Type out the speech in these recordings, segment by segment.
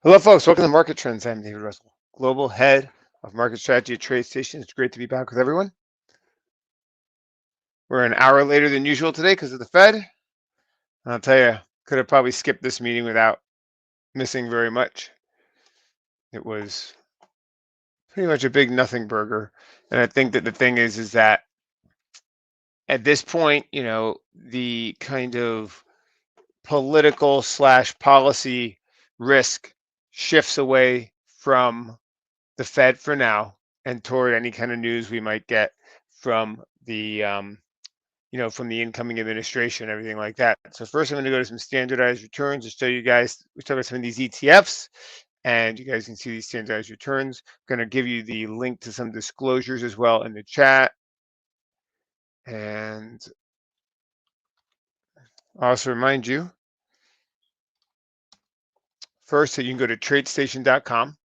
Hello, folks. Welcome to Market Trends. I'm David Russell, Global Head of Market Strategy at TradeStation. It's great to be back with everyone. We're an hour later than usual today because of the Fed. And I'll tell you, could have probably skipped this meeting without missing very much. It was pretty much a big nothing burger. And I think that the thing is that at this point, the kind of political slash policy risk shifts away from the Fed for now and toward any kind of news we might get from from the incoming administration, everything like that. So first, I'm going to go to some standardized returns to show you guys. We talk about some of these ETFs, and you guys can see these standardized returns. I'm going to give you the link to some disclosures as well in the chat, and I'll also remind you first that you can go to tradestation.com,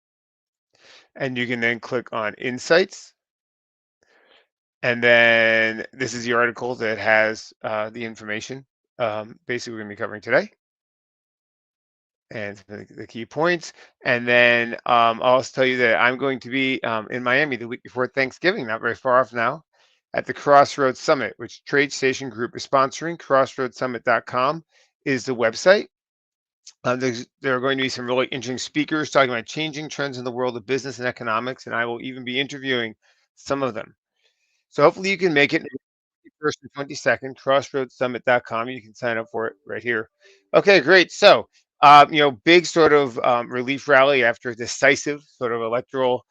and you can then click on Insights. And then this is the article that has the information basically we're going to be covering today and the key points. And then I'll also tell you that I'm going to be in Miami the week before Thanksgiving, not very far off now, at the Crossroads Summit, which TradeStation Group is sponsoring. Crossroadssummit.com is the website. There are going to be some really interesting speakers talking about changing trends in the world of business and economics, and I will even be interviewing some of them. So hopefully you can make it 21st and 22nd, crossroadssummit.com. You can sign up for it right here. Okay, great. So, big sort of relief rally after a decisive sort of electoral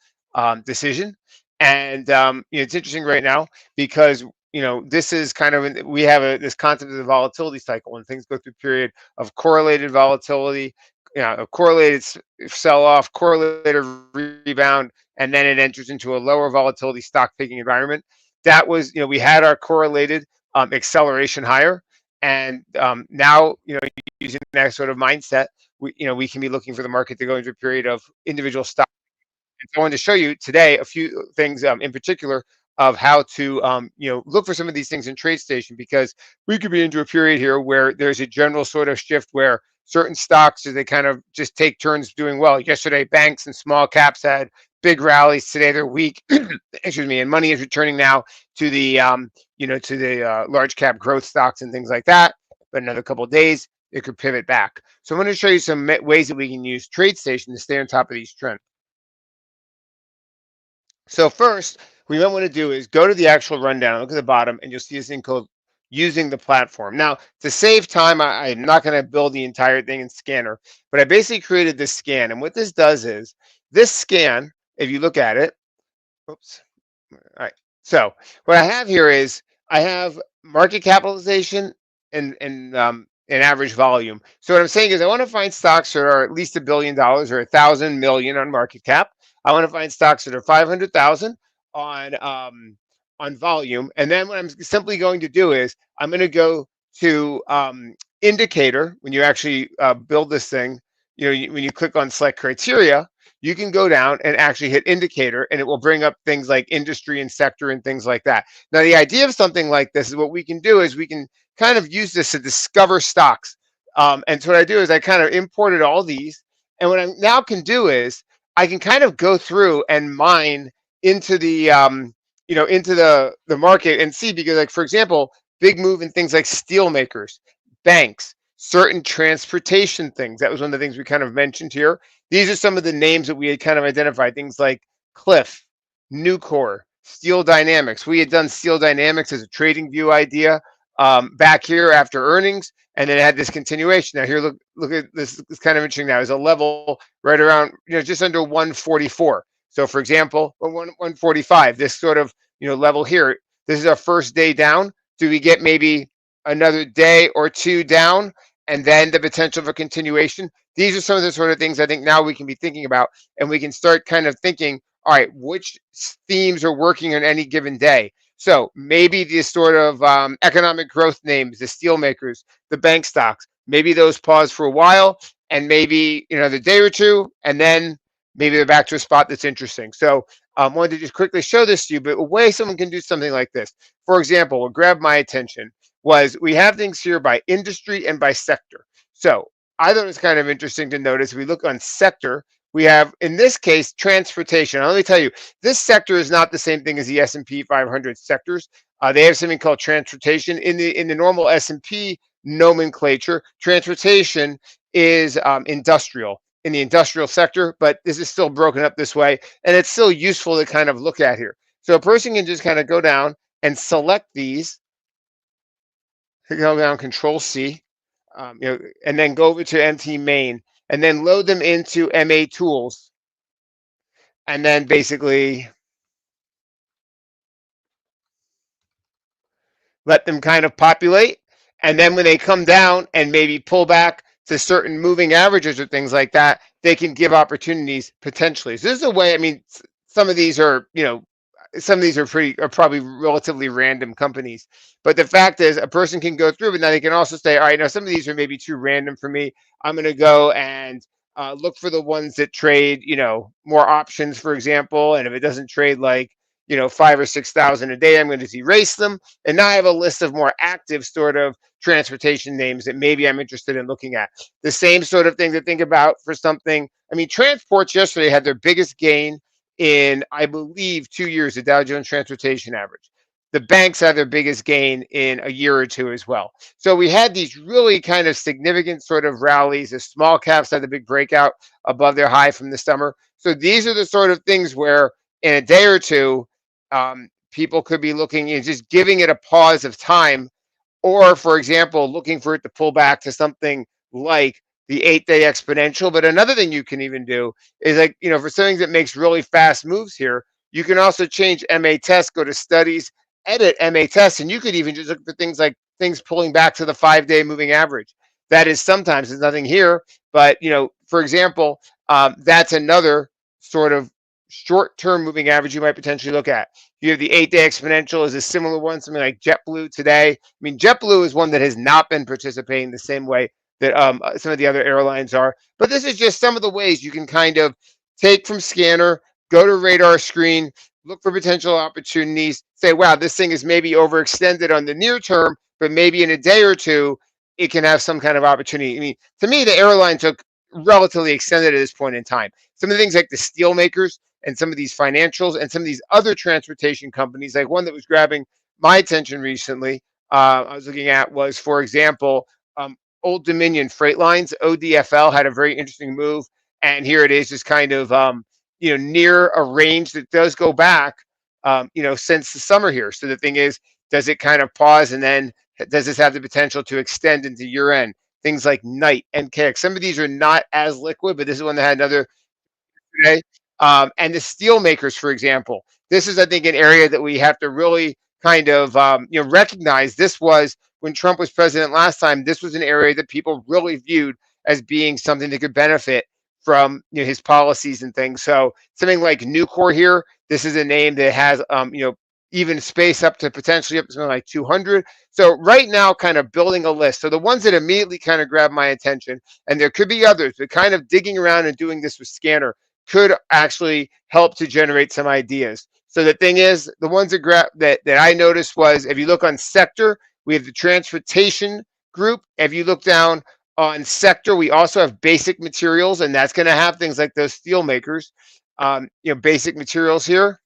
decision. And, it's interesting right now because, this is kind of, we have this concept of the volatility cycle when things go through a period of correlated volatility, a correlated sell-off, correlated rebound, and then it enters into a lower volatility stock picking environment. That was, we had our correlated acceleration higher, and now, using that sort of mindset, we can be looking for the market to go into a period of individual stock. And so I wanted to show you today a few things in particular of how to, look for some of these things in TradeStation, because we could be into a period here where there's a general sort of shift where certain stocks, they kind of just take turns doing well. Yesterday, banks and small caps had big rallies. Today, they're weak. Excuse me. And money is returning now to the, large cap growth stocks and things like that. But another couple of days, it could pivot back. So I'm going to show you some ways that we can use TradeStation to stay on top of these trends. So first, what you might want to do is go to the actual rundown, look at the bottom, and you'll see this thing called using the platform. Now, to save time, I'm not going to build the entire thing in Scanner, but I basically created this scan. And what this does is this scan, if you look at it, oops. All right. So what I have here is I have market capitalization and average volume. So what I'm saying is I want to find stocks that are at least $1 billion or 1,000 million on market cap. I want to find stocks that are 500,000 on volume. And then what I'm simply going to do is I'm going to go to indicator. When you actually build this thing, when you click on select criteria, you can go down and actually hit indicator, and it will bring up things like industry and sector and things like that. Now, the idea of something like this is what we can do is we can kind of use this to discover stocks. And so what I do is I kind of imported all these. And what I now can do is I can kind of go through and mine into the, into the market and see, because like, for example, big move in things like steel makers, banks, certain transportation things. That was one of the things we kind of mentioned here. These are some of the names that we had kind of identified, things like Cliff, Nucor, Steel Dynamics. We had done Steel Dynamics as a trading view idea back here after earnings, and then it had this continuation. Now here, look at this. It's kind of interesting. Now is a level right around, just under 144. So for example, 145, this sort of, level here, this is our first day down. Do we get maybe another day or two down, and then the potential for continuation? These are some of the sort of things I think now we can be thinking about, and we can start kind of thinking, all right, which themes are working on any given day? So maybe the sort of economic growth names, the steel makers, the bank stocks, maybe those pause for a while, and maybe the day or two, and then maybe they're back to a spot that's interesting. So I wanted to just quickly show this to you, but a way someone can do something like this. For example, what grabbed my attention was we have things here by industry and by sector. So I thought it was kind of interesting to notice. We look on sector. We have, in this case, transportation. Now, let me tell you, this sector is not the same thing as the S&P 500 sectors. They have something called transportation in the normal S&P nomenclature. Transportation is industrial in the industrial sector, but this is still broken up this way, and it's still useful to kind of look at here. So a person can just kind of go down and select these, go down Control C, and then go over to MT main, and then load them into MA tools, and then basically let them kind of populate. And then when they come down and maybe pull back to certain moving averages or things like that, they can give opportunities potentially. So this is a way. I mean, some of these are, some of these are probably relatively random companies. But the fact is, a person can go through, but now they can also say, all right, now some of these are maybe too random for me. I'm going to go and look for the ones that trade, more options, for example. And if it doesn't trade like, 5 or 6 thousand a day, I'm going to erase them. And now I have a list of more active sort of transportation names that maybe I'm interested in looking at. The same sort of thing to think about for something. I mean, transports yesterday had their biggest gain in, I believe, 2 years, the Dow Jones Transportation Average. The banks had their biggest gain in a year or two as well. So we had these really kind of significant sort of rallies. The small caps had the big breakout above their high from the summer. So these are the sort of things where in a day or two, people could be looking and just giving it a pause of time, or for example, looking for it to pull back to something like the 8-day exponential. But another thing you can even do is, like, for something that makes really fast moves here, you can also change MA test, go to studies, edit MA test, and you could even just look for things like things pulling back to the 5-day moving average. That is, sometimes there's nothing here, but for example, that's another sort of short-term moving average you might potentially look at. You have the 8-day exponential is a similar one, something like JetBlue today. I mean, JetBlue is one that has not been participating the same way that some of the other airlines are. But this is just some of the ways you can kind of take from scanner, go to radar screen, look for potential opportunities, say, wow, this thing is maybe overextended on the near term, but maybe in a day or two, it can have some kind of opportunity. I mean, to me, the airlines look relatively extended at this point in time. Some of the things like the steel makers and some of these financials and some of these other transportation companies, like one that was grabbing my attention recently, I was looking at was, for example, Old Dominion Freight Lines, ODFL, had a very interesting move. And here it is, just kind of, near a range that does go back, since the summer here. So the thing is, does it kind of pause, and then does this have the potential to extend into year end? Things like Knight and KX. Some of these are not as liquid, but this is one that had another today. And the steel makers, for example, this is, I think, an area that we have to really kind of recognize. This was when Trump was president last time. This was an area that people really viewed as being something that could benefit from his policies and things. So something like Nucor here, this is a name that has even space up to potentially up to something like 200. So right now, kind of building a list. So the ones that immediately kind of grab my attention, and there could be others, but kind of digging around and doing this with Scanner could actually help to generate some ideas. So the thing is, the ones that I noticed was, if you look on sector, we have the transportation group. If you look down on sector, we also have basic materials, and that's going to have things like those steel makers, basic materials here.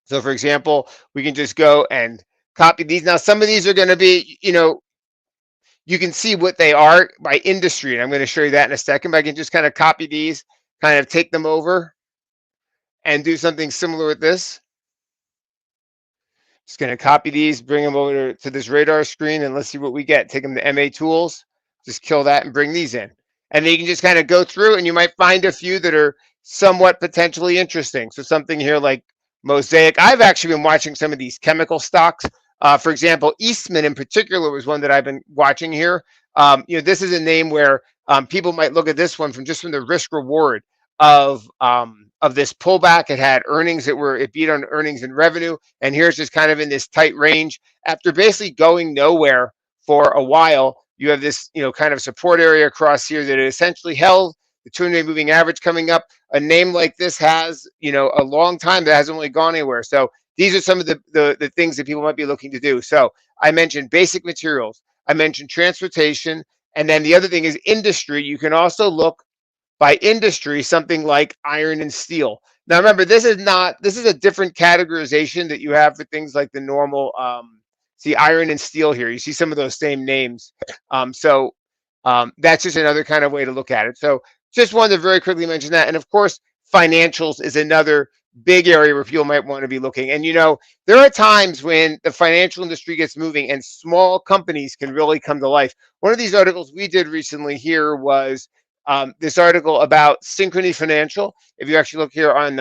So for example, we can just go and copy these. Now, some of these are going to be, you can see what they are by industry, and I'm going to show you that in a second. But I can just kind of copy these, kind of take them over, and do something similar with this. Just going to copy these, bring them over to this radar screen, and let's see what we get. Take them to MA tools, just kill that and bring these in. And then you can just kind of go through, and you might find a few that are somewhat potentially interesting. So something here like Mosaic. I've actually been watching some of these chemical stocks. For example, Eastman in particular was one that I've been watching here. This is a name where people might look at this one from the risk reward of this pullback. It had earnings it beat on earnings and revenue, and here's just kind of in this tight range after basically going nowhere for a while. You have this kind of support area across here that it essentially held the 200-day moving average coming up. A name like this has a long time that hasn't really gone anywhere. So these are some of the things that people might be looking to do. So I mentioned basic materials, I mentioned transportation, And then the other thing is industry. You can also look by industry, something like iron and steel. Now, remember, this is a different categorization that you have for things like the normal, see, iron and steel here. You see some of those same names. That's just another kind of way to look at it. So, just wanted to very quickly mention that. And of course, financials is another big area where people might want to be looking. And, there are times when the financial industry gets moving and small companies can really come to life. One of these articles we did recently here was this article about Synchrony Financial. If you actually look here on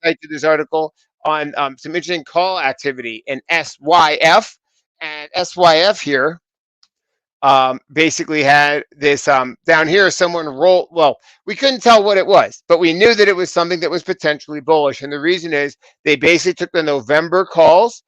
I did this article on some interesting call activity in SYF, and SYF here basically had this down here. Someone rolled. Well, we couldn't tell what it was, but we knew that it was something that was potentially bullish. And the reason is they basically took the November calls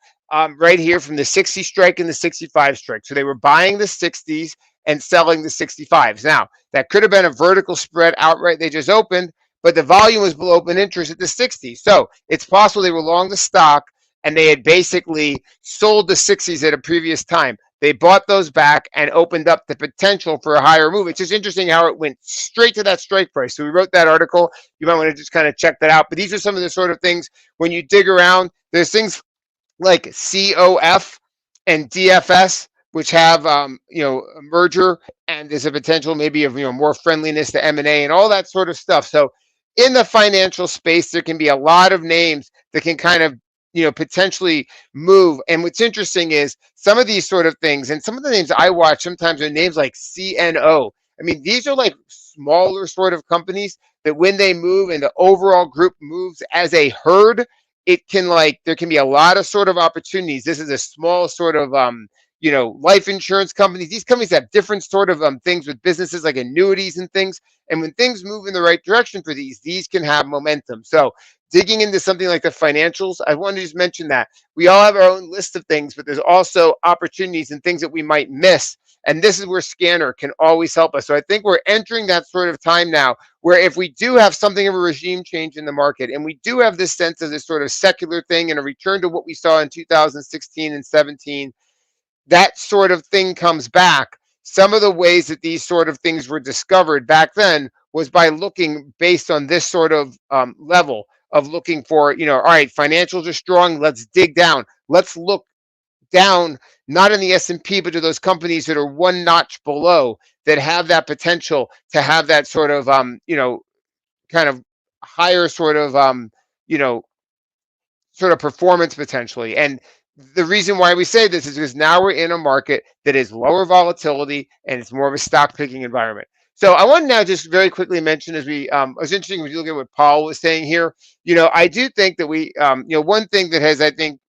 right here from the 60 strike and the 65 strike. So they were buying the 60s and selling the 65s. Now, that could have been a vertical spread outright they just opened, but the volume was below open interest at the 60s. So it's possible they were long the stock and they had basically sold the 60s at a previous time. They bought those back and opened up the potential for a higher move. It's just interesting how it went straight to that strike price. So we wrote that article. You might want to just kind of check that out. But these are some of the sort of things when you dig around, there's things like COF and DFS, which have a merger, and there's a potential maybe of more friendliness to M&A and all that sort of stuff. So in the financial space, there can be a lot of names that can kind of potentially move. And what's interesting is some of these sort of things, and some of the names I watch sometimes are names like CNO. I mean, these are like smaller sort of companies that when they move and the overall group moves as a herd, it can there can be a lot of sort of opportunities. This is a small sort of life insurance companies. These companies have different sort of things with businesses like annuities and things. And when things move in the right direction for these can have momentum. So digging into something like the financials, I want to just mention that we all have our own list of things, but there's also opportunities and things that we might miss. And this is where Scanner can always help us. So I think we're entering that sort of time now where if we do have something of a regime change in the market and we do have this sense of this sort of secular thing and a return to what we saw in 2016 and 17, that sort of thing comes back. Some of the ways that these sort of things were discovered back then was by looking based on this sort of level of looking for, all right, financials are strong. Let's dig down. Let's look down, not in the S&P, but to those companies that are one notch below that have that potential to have that sort of, kind of higher you know, sort of performance potentially. And the reason why we say this is because now we're in a market that is lower volatility and it's more of a stock picking environment. So I want to now just very quickly mention as it was interesting when you look at what Paul was saying here. I do think that one thing that has, I think,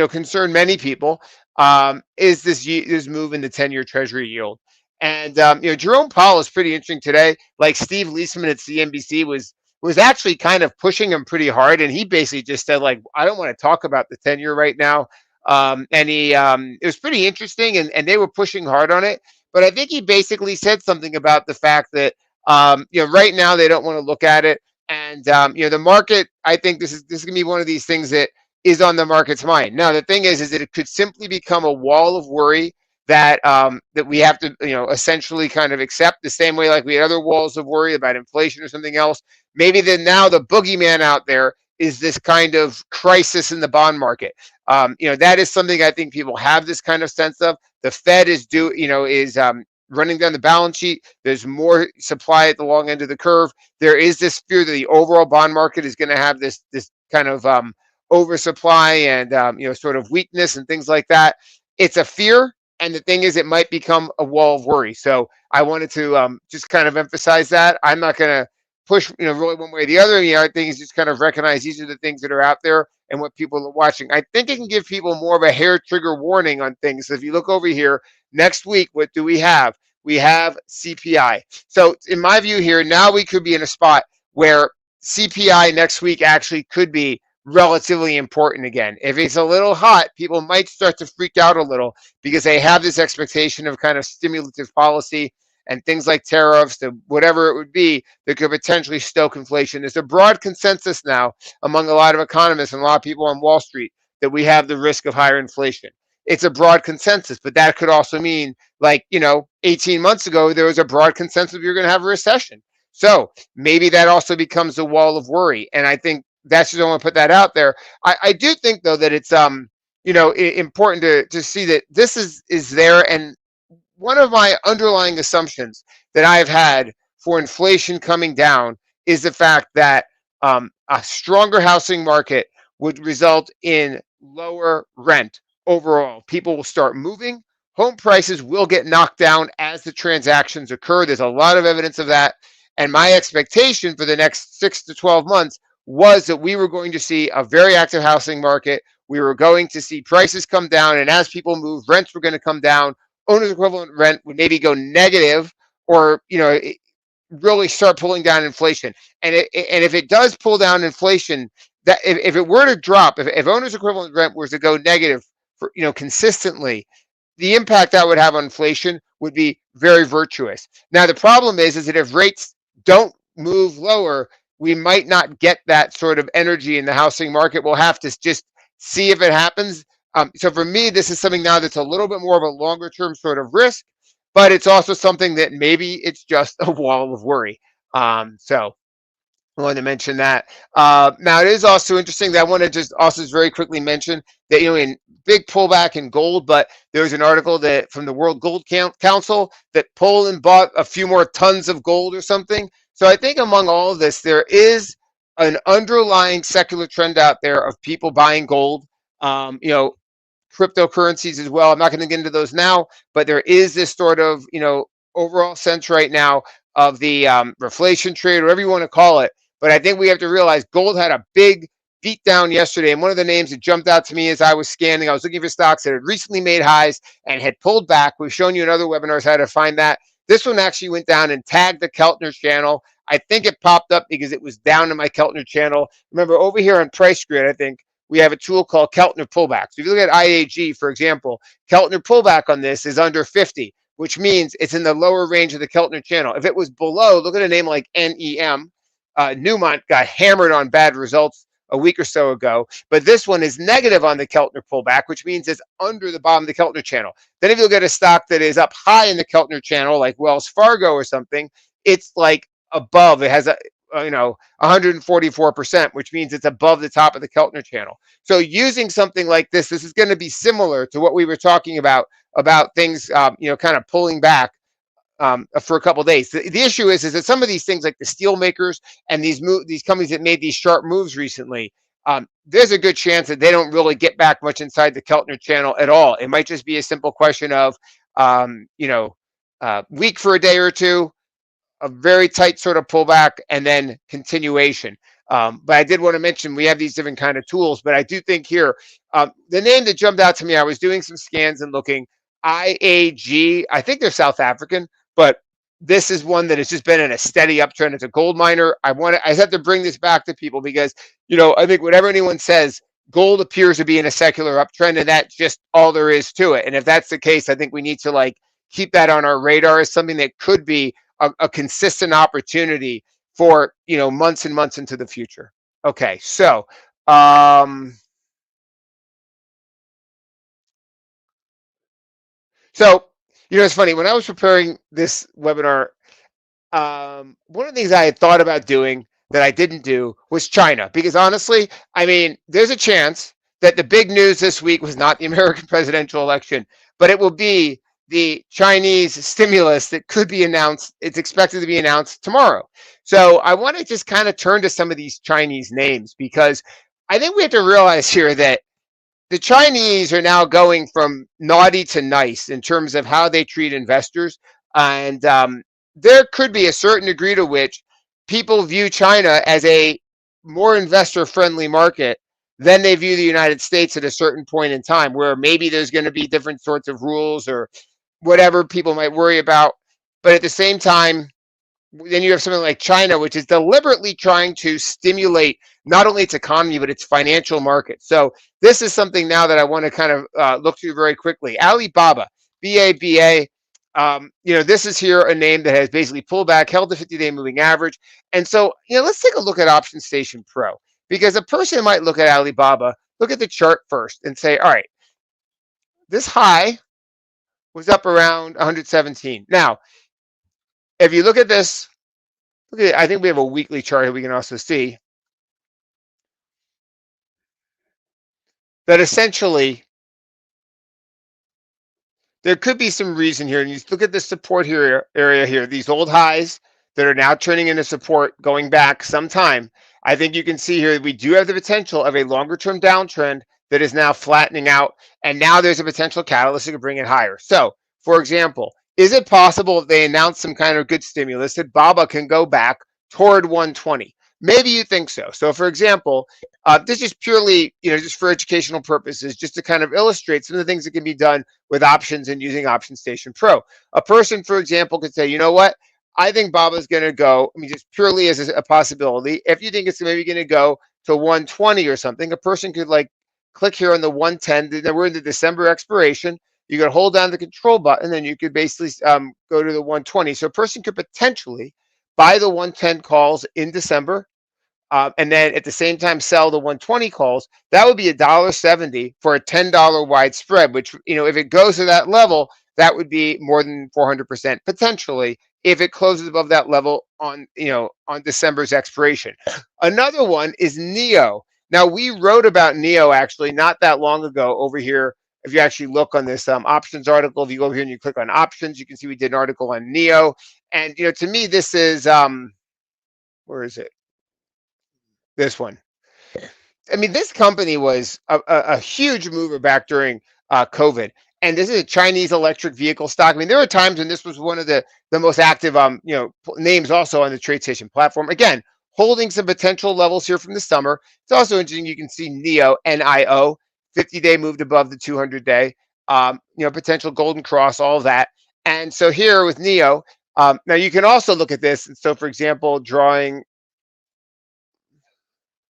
concern many people is this move in the 10-year Treasury yield. And Jerome Powell is pretty interesting today. Like Steve Leisman at CNBC was actually kind of pushing him pretty hard, and he basically just said like, I don't want to talk about the 10-year right now. And he it was pretty interesting, and they were pushing hard on it. But I think he basically said something about the fact that right now they don't want to look at it. And the market, I think this is gonna be one of these things that is on the market's mind. Now, the thing is that it could simply become a wall of worry that that we have to, essentially kind of accept the same way like we had other walls of worry about inflation or something else. Maybe then now the boogeyman out there is this kind of crisis in the bond market. That is something I think people have this kind of sense of. The Fed is running down the balance sheet. There's more supply at the long end of the curve. There is this fear that the overall bond market is going to have this kind of oversupply and sort of weakness and things like that. It's a fear, and the thing is, it might become a wall of worry. So I wanted to just kind of emphasize that. I'm not going to push really one way or the other. I think it's just kind of recognize these are the things that are out there and what people are watching. I think it can give people more of a hair trigger warning on things. So if you look over here next week, what do we have? We have CPI. So in my view here, now we could be in a spot where CPI next week actually could be relatively important again. If it's a little hot, people might start to freak out a little because they have this expectation of kind of stimulative policy and things like tariffs, whatever it would be, that could potentially stoke inflation. There's a broad consensus now among a lot of economists and a lot of people on Wall Street that we have the risk of higher inflation. It's a broad consensus, but that could also mean Like, 18 months ago, there was a broad consensus we were going to have a recession. So maybe that also becomes a wall of worry. And I think that's just I want to put that out there. I do think though that it's important to see that this is there. And one of my underlying assumptions that I've had for inflation coming down is the fact that a stronger housing market would result in lower rent overall. People will start moving. Home prices will get knocked down as the transactions occur. There's a lot of evidence of that. And my expectation for the next 6 to 12 months was that we were going to see a very active housing market. We were going to see prices come down. And as people move, rents were going to come down. Owner's equivalent rent would maybe go negative, or really start pulling down inflation. And if it does pull down inflation, that if it were to drop, if owner's equivalent rent was to go negative for consistently, the impact that would have on inflation would be very virtuous. Now the problem is that if rates don't move lower, we might not get that sort of energy in the housing market. We'll have to just see if it happens. So for me, this is something now that's a little bit more of a longer term sort of risk, but it's also something that maybe it's just a wall of worry. So I wanted to mention that. Now it is also interesting that I want to just also just very quickly mention that in big pullback in gold, but there was an article that from the World Gold Council that Poland bought a few more tons of gold or something. So I think among all of this, there is an underlying secular trend out there of people buying gold. Cryptocurrencies as well. I'm not going to get into those now, but there is this sort of overall sense right now of the reflation trade, whatever you want to call it. But I think we have to realize gold had a big beat down yesterday. And one of the names that jumped out to me as I was scanning, I was looking for stocks that had recently made highs and had pulled back. We've shown you in other webinars how to find that. This one actually went down and tagged the Keltner channel. I think it popped up because it was down in my Keltner channel. Remember, over here on Price Grid, I think we have a tool called Keltner pullback. So if you look at IAG, for example, Keltner pullback on this is under 50, which means it's in the lower range of the Keltner channel. If it was below, look at a name like NEM. Newmont got hammered on bad results a week or so ago, but this one is negative on the Keltner pullback, which means it's under the bottom of the Keltner channel. Then if you look at a stock that is up high in the Keltner channel, like Wells Fargo or something, it's like above. It has a 144%, which means it's above the top of the Keltner channel. So using something like this is going to be similar to what we were talking about things, kind of pulling back for a couple of days. The issue is that some of these things, like the steel makers and these companies that made these sharp moves recently, there's a good chance that they don't really get back much inside the Keltner channel at all. It might just be a simple question of, weak for a day or two, a very tight sort of pullback, and then continuation. But I did want to mention we have these different kind of tools. But I do think here, the name that jumped out to me, I was doing some scans and looking, IAG, I think they're South African, but this is one that has just been in a steady uptrend. It's a gold miner. I had to bring this back to people because, I think whatever anyone says, gold appears to be in a secular uptrend, and that's just all there is to it. And if that's the case, I think we need to keep that on our radar as something that could be a consistent opportunity for months and months into the future. Okay, so it's funny, when I was preparing this webinar, one of the things I had thought about doing that I didn't do was China, because honestly, I mean, there's a chance that the big news this week was not the American presidential election, but it will be the Chinese stimulus that could be announced. It's expected to be announced tomorrow. So I want to just kind of turn to some of these Chinese names, because I think we have to realize here that the Chinese are now going from naughty to nice in terms of how they treat investors. And there could be a certain degree to which people view China as a more investor friendly market than they view the United States at a certain point in time, where maybe there's going to be different sorts of rules or whatever people might worry about. But at the same time, then you have something like China, which is deliberately trying to stimulate not only its economy, but its financial market. So this is something now that I want to kind of look through very quickly. Alibaba, BABA, this is here a name that has basically pulled back, held the 50-day moving average. And so, let's take a look at Option Station Pro, because a person might look at Alibaba, look at the chart first and say, all right, this high was up around 117. Now, if you look at this, I think we have a weekly chart here we can also see that essentially there could be some reason here. And you look at the support here area here, these old highs that are now turning into support going back some time. I think you can see here that we do have the potential of a longer term downtrend that is now flattening out. And now there's a potential catalyst that could bring it higher. So, for example, is it possible if they announce some kind of good stimulus that BABA can go back toward 120? Maybe you think so. So, for example, this is purely, just for educational purposes, just to kind of illustrate some of the things that can be done with options and using Option Station Pro. A person, for example, could say, you know what? I think Baba is going to go, I mean, just purely as a possibility. If you think it's maybe going to go to 120 or something, a person could like click here on the 110. Then we're in the December expiration. You could hold down the control button, and you could basically go to the 120. So a person could potentially buy the 110 calls in December, and then at the same time sell the 120 calls. That would be $1.70 for a $10 wide spread, which, if it goes to that level, that would be more than 400% potentially if it closes above that level on December's expiration. Another one is Neo. Now, we wrote about Neo actually not that long ago over here. If you actually look on this options article, if you go over here and you click on options, you can see we did an article on Neo. And to me, this is where is it? This one. I mean, this company was a huge mover back during COVID, and this is a Chinese electric vehicle stock. I mean, there were times when this was one of the most active names also on the trade station platform. Again, holding some potential levels here from the summer. It's also interesting. You can see NIO 50-day moved above the 200-day. Potential golden cross, all of that. And so here with Neo, now you can also look at this. And so, for example,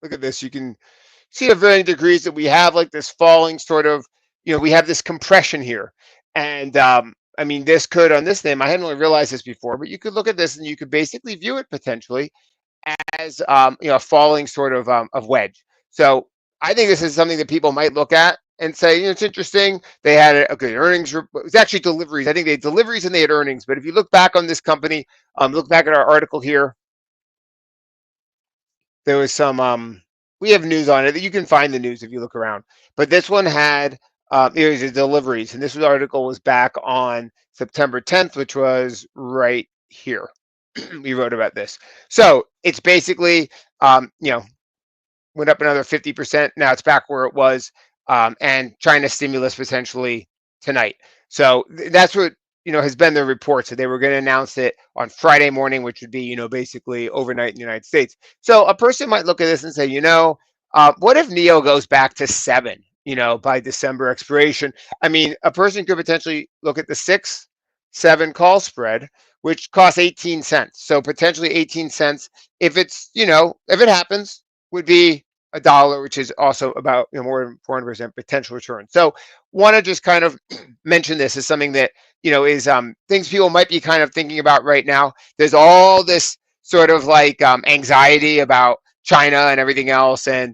look at this. You can see at varying degrees that we have like this falling sort of, we have this compression here. And I mean, this could on this name, I hadn't really realized this before, but you could look at this and you could basically view it potentially as, a falling sort of wedge. So I think this is something that people might look at and say, it's interesting. They had a good earnings. It was actually deliveries. I think they had deliveries and they had earnings. But if you look back on this company, look back at our article here, there was some we have news on it. You can find the news if you look around. But this one had it was the deliveries, and this article was back on September 10th, which was right here. We wrote about this. So it's basically went up another 50%. Now it's back where it was, and China stimulus potentially tonight. So that's what has been the report. So they were going to announce it on Friday morning, which would be basically overnight in the United States. So a person might look at this and say, what if Neo goes back to 7? By December expiration. I mean, a person could potentially look at the 6-7 call spread, which costs 18 cents. So potentially 18 cents. If if it happens, would be $1, which is also about more than 400% potential return. So want to just kind of mention this as something that is things people might be kind of thinking about right now. There's all this sort of like anxiety about China and everything else, and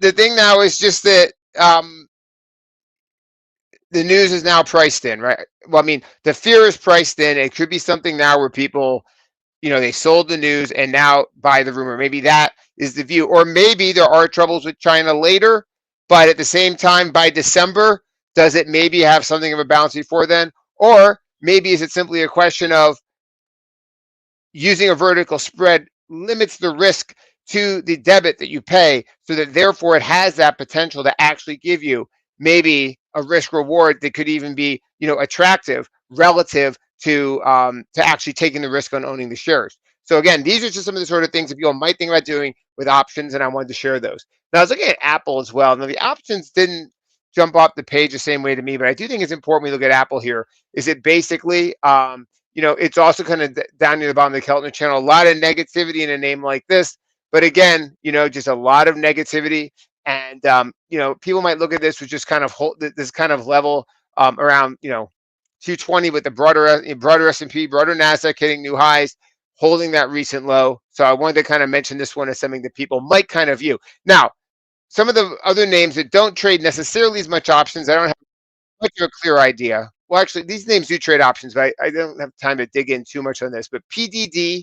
the thing now is just that the news is now priced in, right? Well, I mean, the fear is priced in. It could be something now where people they sold the news and now buy the rumor. Maybe that is the view. Or maybe there are troubles with China later, but at the same time, by December, does it maybe have something of a bounce before then? Or maybe is it simply a question of using a vertical spread limits the risk to the debit that you pay so that therefore it has that potential to actually give you maybe a risk reward that could even be attractive relative to actually taking the risk on owning the shares. So again, these are just some of the sort of things that people might think about doing with options, and I wanted to share those. Now I was looking at Apple as well. Now the options didn't jump off the page the same way to me, but I do think it's important we look at Apple here. Is it basically it's also kind of down near the bottom of the Keltner channel. A lot of negativity in a name like this, but again, just a lot of negativity. And people might look at this with just kind of this kind of level around 220 with the broader S&P, broader Nasdaq hitting new highs, holding that recent low. So I wanted to kind of mention this one as something that people might kind of view. Now, some of the other names that don't trade necessarily as much options, I don't have much of a clear idea. well, actually, these names do trade options, but I don't have time to dig in too much on this. But PDD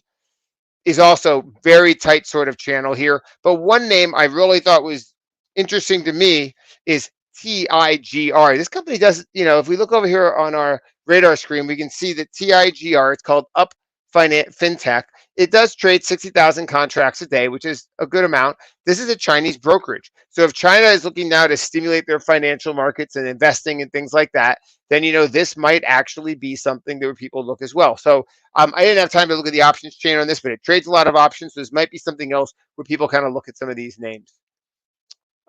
is also very tight sort of channel here. But one name I really thought was interesting to me is TIGR. This company does, if we look over here on our radar screen, we can see that TIGR, it's called Up FinTech. It does trade 60,000 contracts a day, which is a good amount. This is a Chinese brokerage. So if China is looking now to stimulate their financial markets and investing and things like that, then this might actually be something that people look as well. So I didn't have time to look at the options chain on this, but it trades a lot of options. So this might be something else where people kind of look at some of these names.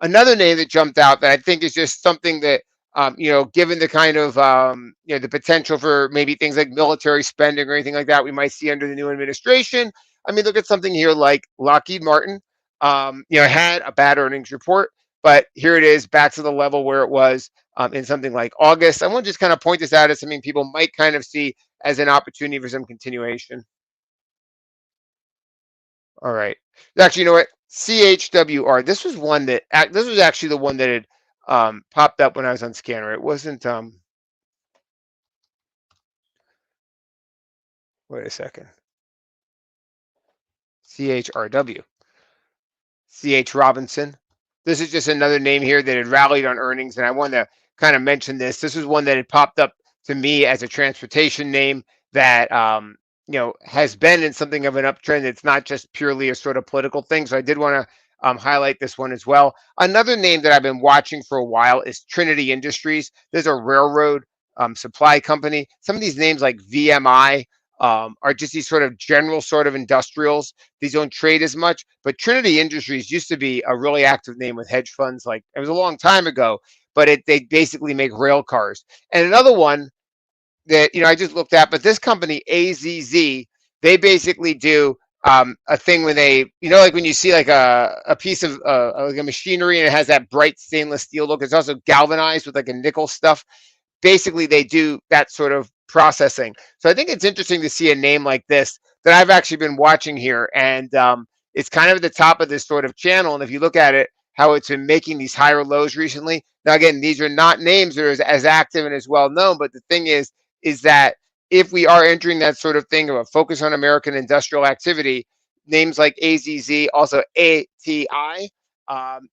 Another name that jumped out that I think is just something that, given the kind of, the potential for maybe things like military spending or anything like that we might see under the new administration. I mean, look at something here like Lockheed Martin, had a bad earnings report, but here it is back to the level where it was in something like August. I want to just kind of point this out as something people might kind of see as an opportunity for some continuation. All right. Actually, you know what? CHWR. This was actually the one that had popped up when I was on Scanner. It wasn't. Wait a second. CHRW. CH Robinson. This is just another name here that had rallied on earnings, and I want to kind of mention this. This is one that had popped up to me as a transportation name that has been in something of an uptrend. It's not just purely a sort of political thing. So I did want to highlight this one as well. Another name that I've been watching for a while is Trinity Industries. There's a railroad supply company. Some of these names like VMI are just these sort of general sort of industrials. These don't trade as much, but Trinity Industries used to be a really active name with hedge funds. Like it was a long time ago, but they basically make rail cars. And another one that I just looked at, but this company AZZ, they basically do a thing when they, like when you see like a piece of like a machinery and it has that bright stainless steel look. It's also galvanized with like a nickel stuff. Basically they do that sort of processing. So I think it's interesting to see a name like this that I've actually been watching here, and it's kind of at the top of this sort of channel. And if you look at it, how it's been making these higher lows recently. Now, again, these are not names that are as active and as well known, but the thing is that if we are entering that sort of thing of a focus on American industrial activity, names like AZZ, also ATI,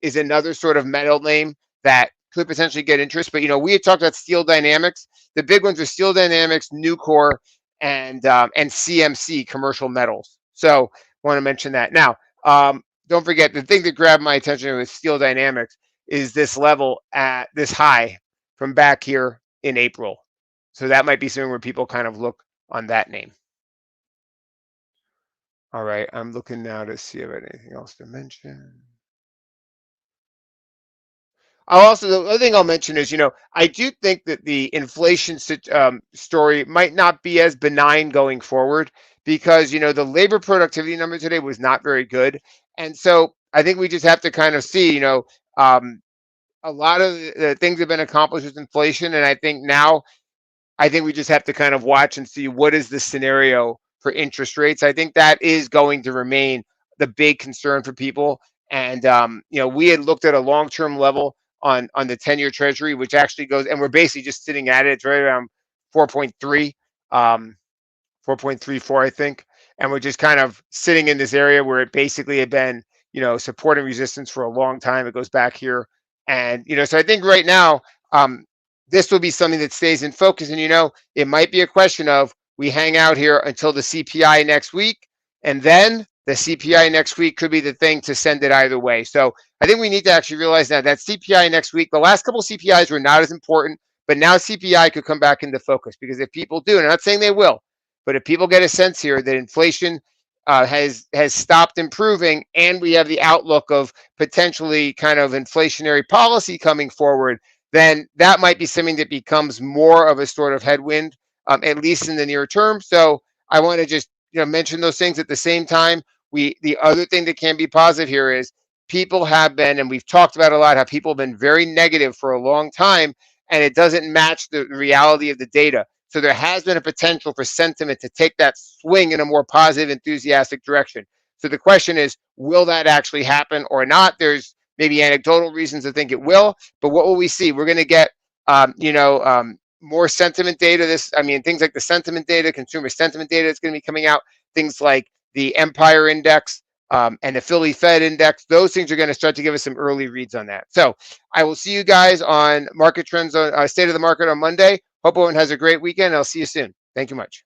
is another sort of metal name that could potentially get interest. But we had talked about Steel Dynamics. The big ones are Steel Dynamics, Nucor, and CMC Commercial Metals. So want to mention that. Now, don't forget the thing that grabbed my attention with Steel Dynamics is this level at this high from back here in April. So that might be something where people kind of look on that name. All right, I'm looking now to see if I have anything else to mention. The other thing I'll mention is, I do think that the inflation story might not be as benign going forward because, the labor productivity number today was not very good. And so I think we just have to kind of see, a lot of the things have been accomplished with inflation. And I think we just have to kind of watch and see what is the scenario for interest rates. I think that is going to remain the big concern for people. And we had looked at a long-term level on the 10-year Treasury, which actually goes, and we're basically just sitting at it. It's right around 4.3, 4.34, I think. And we're just kind of sitting in this area where it basically had been, support and resistance for a long time. It goes back here. And, so I think right now, this will be something that stays in focus. And, it might be a question of we hang out here until the CPI next week. And then the CPI next week could be the thing to send it either way. So I think we need to actually realize that CPI next week, the last couple of CPIs were not as important, but now CPI could come back into focus because if people do, and I'm not saying they will, but if people get a sense here that inflation has stopped improving and we have the outlook of potentially kind of inflationary policy coming forward, then that might be something that becomes more of a sort of headwind, at least in the near term. So I want to just mention those things at the same time. The other thing that can be positive here is people have been, and we've talked about a lot, how people have been very negative for a long time, and it doesn't match the reality of the data. So there has been a potential for sentiment to take that swing in a more positive, enthusiastic direction. So the question is, will that actually happen or not? There's maybe anecdotal reasons to think it will, but what will we see? We're going to get, more sentiment data. I mean, things like the sentiment data, consumer sentiment data is going to be coming out. Things like the Empire Index and the Philly Fed Index. Those things are going to start to give us some early reads on that. So I will see you guys on market trends on State of the Market on Monday. Hope everyone has a great weekend. I'll see you soon. Thank you much.